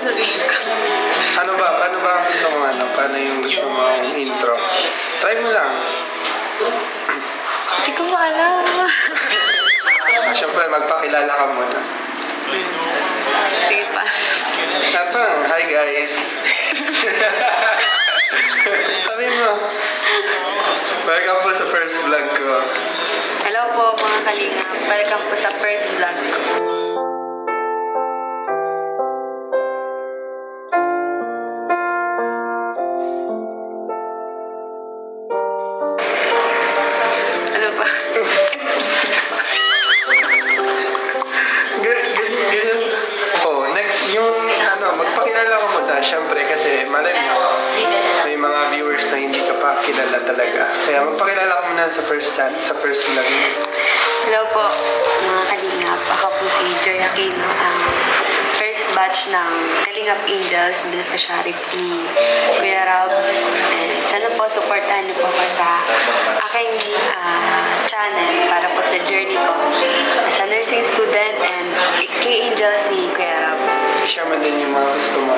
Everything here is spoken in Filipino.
sasabihin ko. Ano ba? Paano ba ang gusto mong ano? Paano yung gusto mong intro? Try mo lang. Hindi ko maalam. Siyempre, magpakilala ka muna. Sige pa. Tapang, hi guys. Sabi mo. Welcome po sa first vlog ko. Hello po mga kalinga. Welcome po sa first vlog ko. Ano ba? Ganyan. Oh, next, yung ano, magpakilala ka muna. Siyempre, kasi malay mo, may mga viewers na hindi ka pa kilala talaga. Kaya magpakilala ka muna sa first vlog. Hello po mga kalingap. Ako po si Joy Aquino, ang first batch ng Kalingap Angels, beneficiary ni Kuya Rob. And sana po supportahan niyo po ako sa aking channel para po sa journey ko as a nursing student and K-Angels ni Kuya Rob. Share mo din yung mga gusto mo.